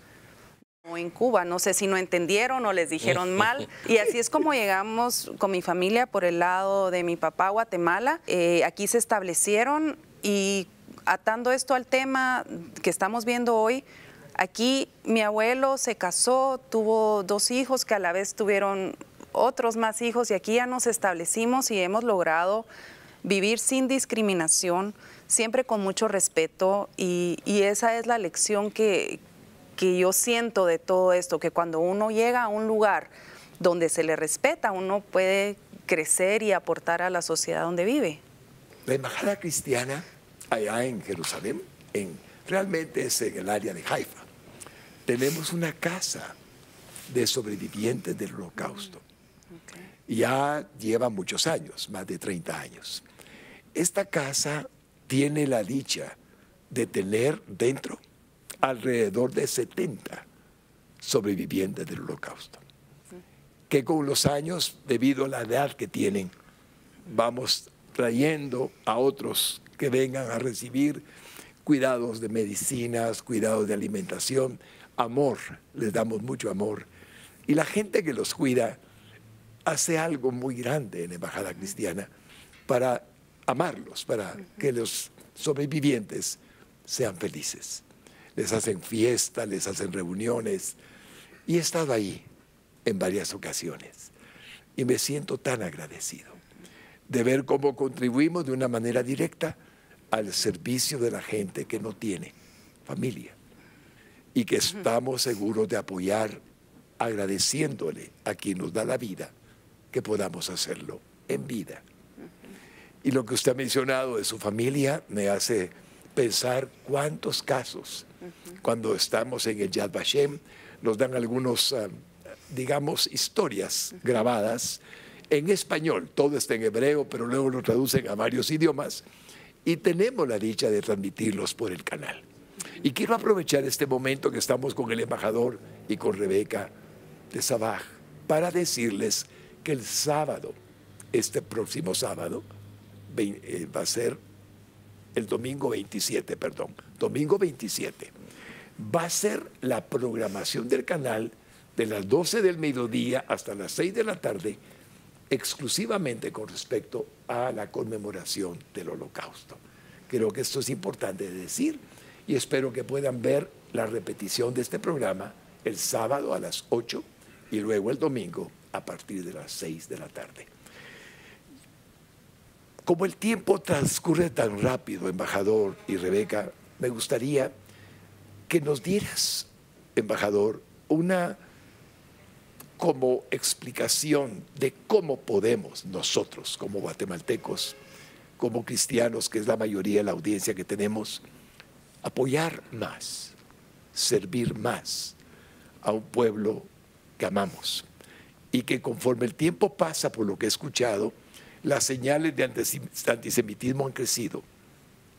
o en Cuba. No sé si no entendieron o les dijeron mal. Y así es como llegamos con mi familia por el lado de mi papá a Guatemala. Aquí se establecieron, y atando esto al tema que estamos viendo hoy, Aquí mi abuelo se casó, tuvo 2 hijos que a la vez tuvieron otros más hijos y aquí ya nos establecimos y hemos logrado vivir sin discriminación, siempre con mucho respeto y esa es la lección que yo siento de todo esto, que cuando uno llega a un lugar donde se le respeta, uno puede crecer y aportar a la sociedad donde vive. La embajada cristiana allá en Jerusalén, realmente es en el área de Haifa. Tenemos una casa de sobrevivientes del Holocausto. Ya lleva muchos años, más de 30 años. Esta casa tiene la dicha de tener dentro alrededor de 70 sobrevivientes del Holocausto, que con los años, debido a la edad que tienen, vamos trayendo a otros que vengan a recibir cuidados de medicinas, cuidados de alimentación, amor, les damos mucho amor. Y la gente que los cuida hace algo muy grande en la Embajada Cristiana para amarlos, para que los sobrevivientes sean felices. Les hacen fiestas, les hacen reuniones. Y he estado ahí en varias ocasiones. Y me siento tan agradecido de ver cómo contribuimos de una manera directa al servicio de la gente que no tiene familia. Y que estamos seguros de apoyar, agradeciéndole a quien nos da la vida, que podamos hacerlo en vida. Y lo que usted ha mencionado de su familia me hace pensar cuántos casos, cuando estamos en el Yad Vashem, nos dan algunos, digamos, historias grabadas en español. Todo está en hebreo, pero luego lo traducen a varios idiomas y tenemos la dicha de transmitirlos por el canal. Y quiero aprovechar este momento que estamos con el embajador y con Rebeca de Sabaj para decirles que el sábado, este próximo sábado, va a ser el domingo 27, domingo 27, va a ser la programación del canal de las 12 del mediodía hasta las 6 de la tarde, exclusivamente con respecto a la conmemoración del Holocausto. Creo que esto es importante de decir y espero que puedan ver la repetición de este programa el sábado a las 8 y luego el domingo a partir de las 6 de la tarde. Como el tiempo transcurre tan rápido, embajador y Rebeca, me gustaría que nos dieras, embajador, una como explicación de cómo podemos nosotros, como guatemaltecos, como cristianos, que es la mayoría de la audiencia que tenemos, apoyar más, servir más a un pueblo que amamos y que conforme el tiempo pasa, por lo que he escuchado, las señales de antisemitismo han crecido.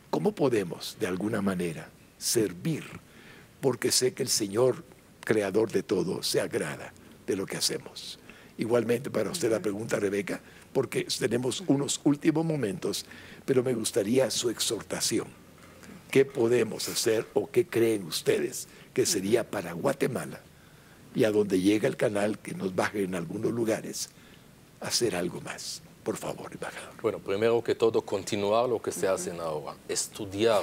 ¿Cómo podemos, de alguna manera, servir? Porque sé que el Señor, creador de todo, se agrada de lo que hacemos. Igualmente para usted la pregunta, Rebeca, porque tenemos unos últimos momentos, pero me gustaría su exhortación. ¿Qué podemos hacer o qué creen ustedes que sería para Guatemala y a donde llega el canal, que nos baje en algunos lugares, hacer algo más? Por favor, embajador. Bueno, primero que todo, continuar lo que se hace ahora, estudiar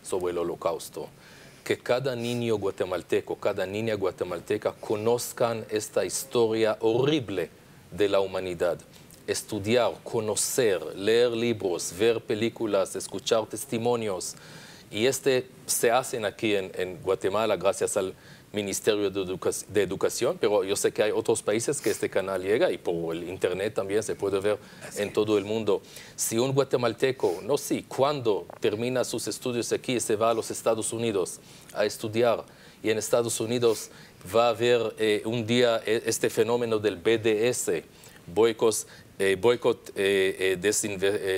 sobre el Holocausto, que cada niño guatemalteco, cada niña guatemalteca conozcan esta historia horrible de la humanidad. Estudiar, conocer, leer libros, ver películas, escuchar testimonios. Y se hacen aquí en Guatemala gracias al Ministerio de Educación, pero yo sé que hay otros países que este canal llega y por el internet también se puede ver en todo el mundo. Si un guatemalteco, no sé, cuando termina sus estudios aquí se va a los Estados Unidos a estudiar y en Estados Unidos va a ver un día este fenómeno del BDS, boicot,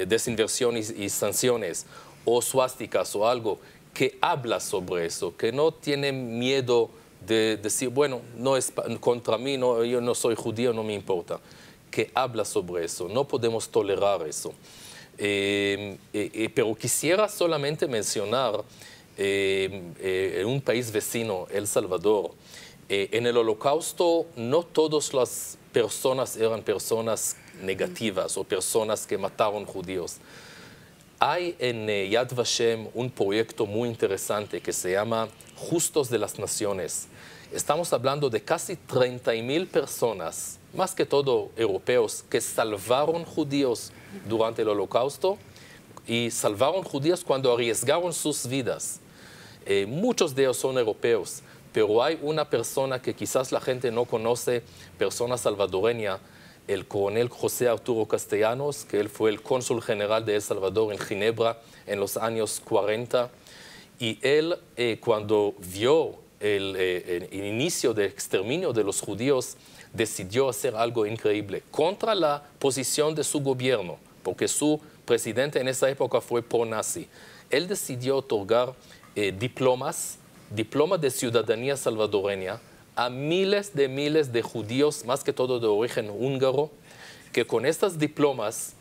desinversión y sanciones, o suásticas o algo, que habla sobre eso, que no tiene miedo de decir, bueno, no es contra mí, no, yo no soy judío, no me importa, que habla sobre eso. No podemos tolerar eso. Pero quisiera solamente mencionar en un país vecino, El Salvador, en el Holocausto no todas las personas eran personas negativas o personas que mataron judíos. Hay en Yad Vashem un proyecto muy interesante que se llama Justos de las Naciones. Estamos hablando de casi 30,000 personas, más que todo europeos, que salvaron judíos durante el Holocausto y salvaron judíos cuando arriesgaron sus vidas. Muchos de ellos son europeos, pero hay una persona que quizás la gente no conoce, persona salvadoreña, el coronel José Arturo Castellanos, que él fue el cónsul general de El Salvador en Ginebra en los años 40. Y él, cuando vio el inicio del exterminio de los judíos, decidió hacer algo increíble contra la posición de su gobierno, porque su presidente en esa época fue pro-nazi. Él decidió otorgar diplomas de ciudadanía salvadoreña a miles de judíos, más que todo de origen húngaro, que con estas diplomas,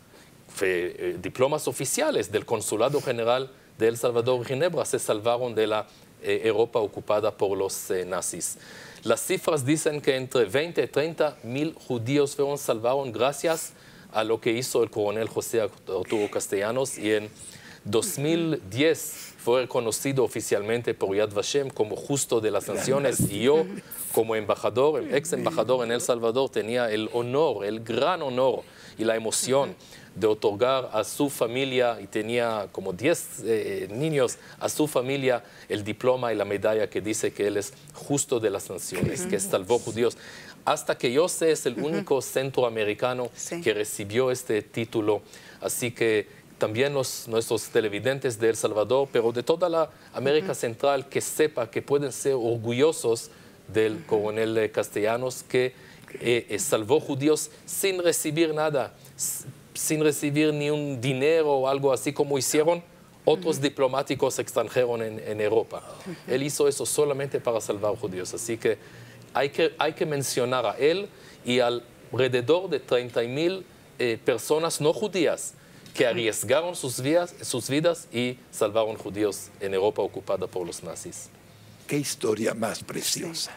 diplomas oficiales del Consulado General de El Salvador y Ginebra, se salvaron de la Europa ocupada por los nazis. Las cifras dicen que entre 20 y 30 mil judíos fueron salvados gracias a lo que hizo el coronel José Arturo Castellanos, y en 2010 fue reconocido oficialmente por Yad Vashem como justo de las naciones, y yo, como embajador, ex embajador en El Salvador, tenía el honor, el gran honor y la emoción de otorgar a su familia, y tenía como 10 niños, a su familia el diploma y la medalla que dice que él es justo de las naciones, que salvó judíos. Hasta que yo sé, es el único centroamericano que recibió este título. Así que también nuestros televidentes de El Salvador, pero de toda la América Central, que sepa que pueden ser orgullosos del coronel Castellanos, que salvó judíos sin recibir nada, sin recibir ni un dinero o algo así como hicieron otros diplomáticos extranjeros en Europa. Él hizo eso solamente para salvar judíos. Así que hay que mencionar a él y alrededor de 30,000 personas no judías que arriesgaron sus vidas y salvaron judíos en Europa ocupada por los nazis. Qué historia más preciosa.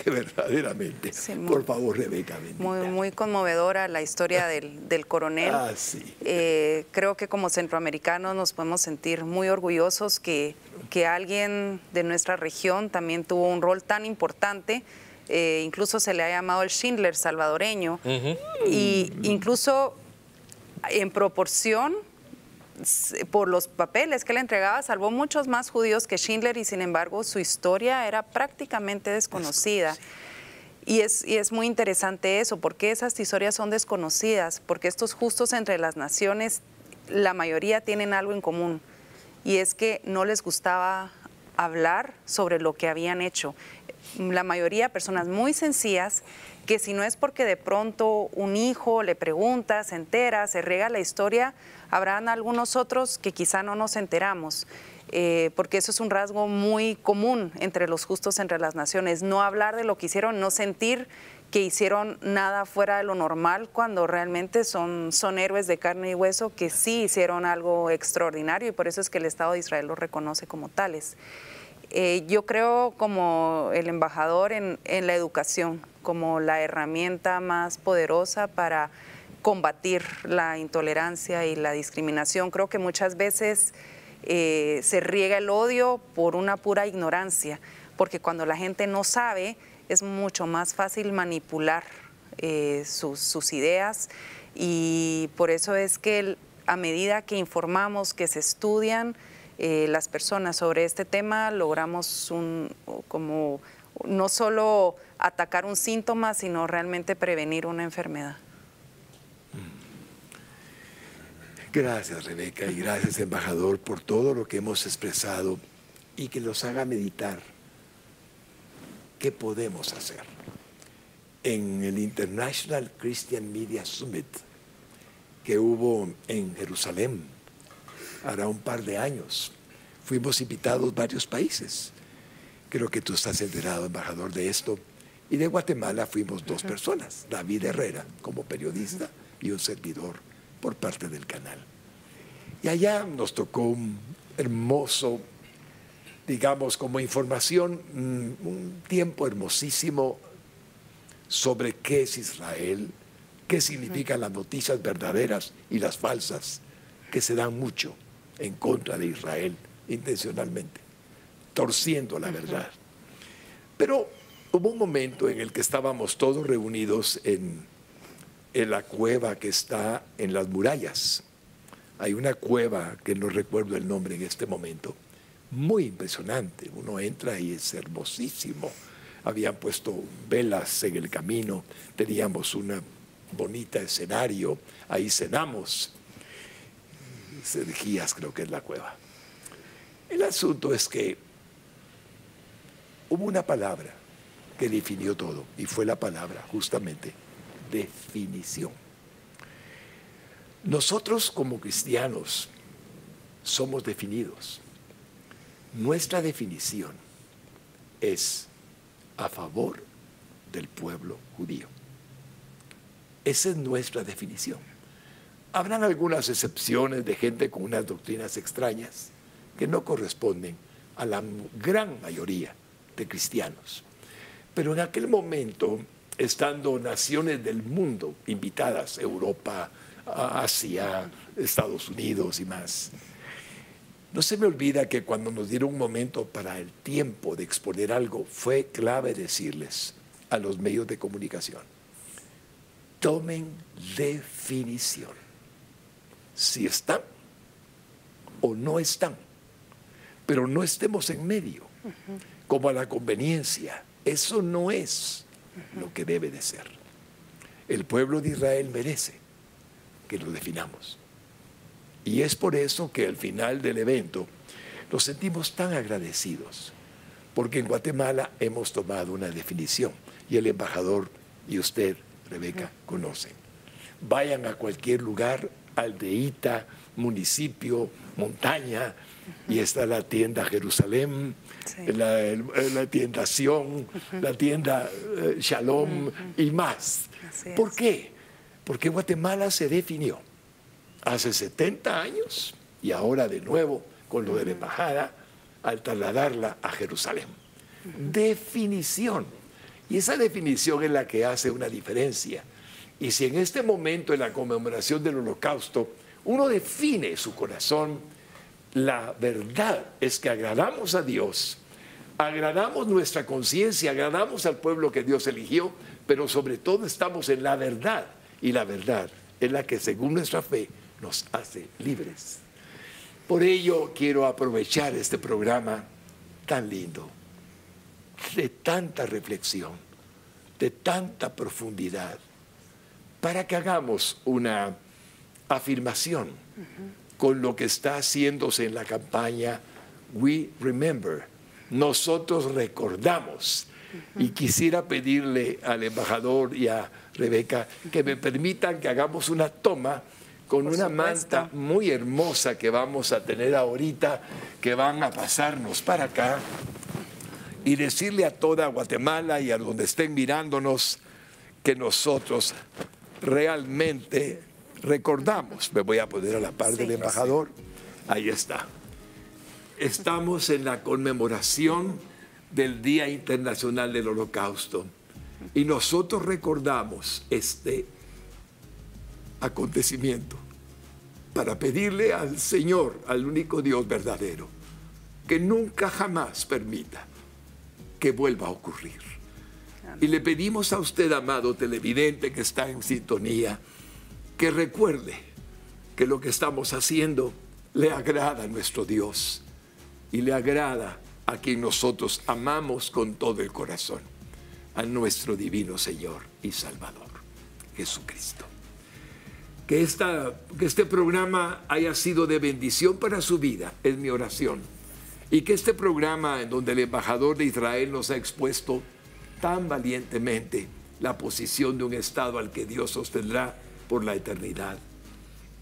Que verdaderamente. Sí, por favor, Rebeca. Muy conmovedora la historia del coronel. Sí. Creo que como centroamericanos nos podemos sentir muy orgullosos que alguien de nuestra región también tuvo un rol tan importante. Incluso se le ha llamado el Schindler salvadoreño. Y incluso en proporción, por los papeles que le entregaba, salvó muchos más judíos que Schindler, y sin embargo su historia era prácticamente desconocida. Y es muy interesante eso. ¿Por qué esas historias son desconocidas? Porque estos justos entre las naciones, la mayoría tienen algo en común, y es que no les gustaba hablar sobre lo que habían hecho. La mayoría personas muy sencillas, que si no es porque de pronto un hijo le pregunta, se entera, se riega la historia, habrán algunos otros que quizá no nos enteramos, porque eso es un rasgo muy común entre los justos entre las naciones, no hablar de lo que hicieron, no sentir que hicieron nada fuera de lo normal, cuando realmente son héroes de carne y hueso que sí hicieron algo extraordinario, y por eso es que el Estado de Israel los reconoce como tales. Yo creo, como el embajador, en la educación como la herramienta más poderosa para combatir la intolerancia y la discriminación. Creo que muchas veces se riega el odio por una pura ignorancia, porque cuando la gente no sabe es mucho más fácil manipular sus ideas, y por eso es que a medida que informamos, que se estudian las personas sobre este tema, logramos como no solo atacar un síntoma, sino realmente prevenir una enfermedad. Gracias, Rebeca, y gracias, embajador, por todo lo que hemos expresado, y que los haga meditar qué podemos hacer. En el International Christian Media Summit que hubo en Jerusalén hará un par de años, fuimos invitados varios países. Creo que tú estás enterado, embajador, de esto. Y de Guatemala fuimos 2 personas, David Herrera como periodista y un servidor por parte del canal. Y allá nos tocó un hermoso, digamos, como información, un tiempo hermosísimo sobre qué es Israel, qué significan las noticias verdaderas y las falsas que se dan mucho en contra de Israel intencionalmente, torciendo la verdad. Pero hubo un momento en el que estábamos todos reunidos en la cueva que está en las murallas. Hay una cueva que no recuerdo el nombre en este momento, muy impresionante. Uno entra y es hermosísimo. Habían puesto velas en el camino, teníamos un bonito escenario, ahí cenamos. Sergías creo que es la cueva. El asunto es que hubo una palabra que definió todo, y fue la palabra justamente definición. Nosotros como cristianos somos definidos. Nuestra definición es a favor del pueblo judío. Esa es nuestra definición. Habrán algunas excepciones de gente con unas doctrinas extrañas que no corresponden a la gran mayoría de cristianos. Pero en aquel momento, estando naciones del mundo invitadas, Europa, Asia, Estados Unidos y más, no se me olvida que cuando nos dieron un momento para el tiempo de exponer algo, fue clave decirles a los medios de comunicación: tomen definición. Si están o no están, pero no estemos en medio, como a la conveniencia. Eso no es lo que debe de ser. El pueblo de Israel merece que lo definamos. Y es por eso que al final del evento nos sentimos tan agradecidos, porque en Guatemala hemos tomado una definición, y el embajador y usted, Rebeca, conocen. Vayan a cualquier lugar, aldeíta, municipio, montaña, y está la tienda Jerusalén, sí, la tienda Sion, la tienda Shalom y más. ¿Por qué? Porque Guatemala se definió hace 70 años y ahora de nuevo con lo de la embajada al trasladarla a Jerusalén. Definición. Y esa definición es la que hace una diferencia. Y si en este momento, en la conmemoración del Holocausto, uno define su corazón, la verdad es que agradamos a Dios, agradamos nuestra conciencia, agradamos al pueblo que Dios eligió, pero sobre todo estamos en la verdad. Y la verdad es la que, según nuestra fe, nos hace libres. Por ello quiero aprovechar este programa tan lindo, de tanta reflexión, de tanta profundidad, para que hagamos una afirmación con lo que está haciéndose en la campaña We Remember. Nosotros recordamos. Y quisiera pedirle al embajador y a Rebeca que me permitan que hagamos una toma con una manta muy hermosa que vamos a tener ahorita, que van a pasarnos para acá, y decirle a toda Guatemala y a donde estén mirándonos que nosotros realmente recordamos. Me voy a poner a la par del embajador. Ahí está. Estamos en la conmemoración del Día Internacional del Holocausto, y nosotros recordamos este acontecimiento para pedirle al Señor, al único Dios verdadero, que nunca jamás permita que vuelva a ocurrir. Y le pedimos a usted, amado televidente que está en sintonía, que recuerde que lo que estamos haciendo le agrada a nuestro Dios y le agrada a quien nosotros amamos con todo el corazón, a nuestro divino Señor y Salvador, Jesucristo. Que este programa haya sido de bendición para su vida, es mi oración. Y que este programa, en donde el embajador de Israel nos ha expuesto tan valientemente la posición de un Estado al que Dios sostendrá por la eternidad,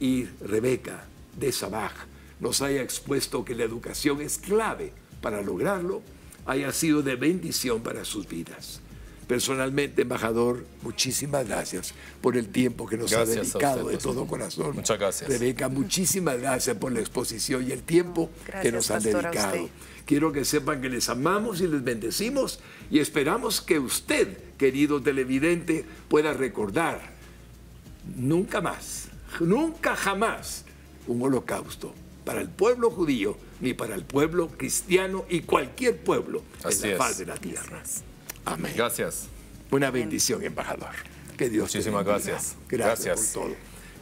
y Rebeca de Sabaj nos haya expuesto que la educación es clave para lograrlo, haya sido de bendición para sus vidas. Personalmente, embajador, muchísimas gracias por el tiempo que nos ha dedicado de todo corazón. Muchas gracias. Rebeca, muchísimas gracias por la exposición y el tiempo que nos han dedicado. Quiero que sepan que les amamos y les bendecimos, y esperamos que usted, querido televidente, pueda recordar nunca más, nunca jamás un holocausto para el pueblo judío, ni para el pueblo cristiano y cualquier pueblo en la faz de la tierra. Amén. Gracias. Una bendición, embajador. Que Dios Muchísimas te bendiga. gracias. Gracias por todo.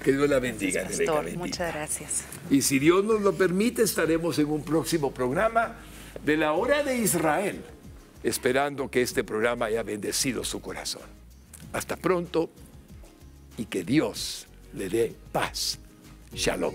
Que Dios la bendiga. Gracias, Rebeca, pastor. bendiga. Muchas gracias. Y si Dios nos lo permite, estaremos en un próximo programa de la hora de Israel, esperando que este programa haya bendecido su corazón. Hasta pronto y que Dios le dé paz. Shalom.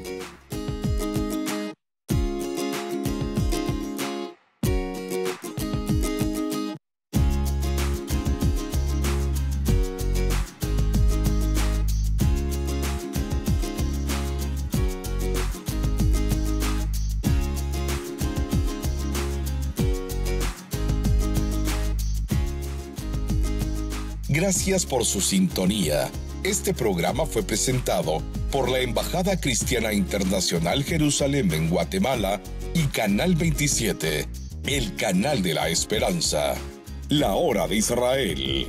Gracias por su sintonía. Este programa fue presentado por la Embajada Cristiana Internacional Jerusalén en Guatemala y Canal 27, el canal de la esperanza. La hora de Israel.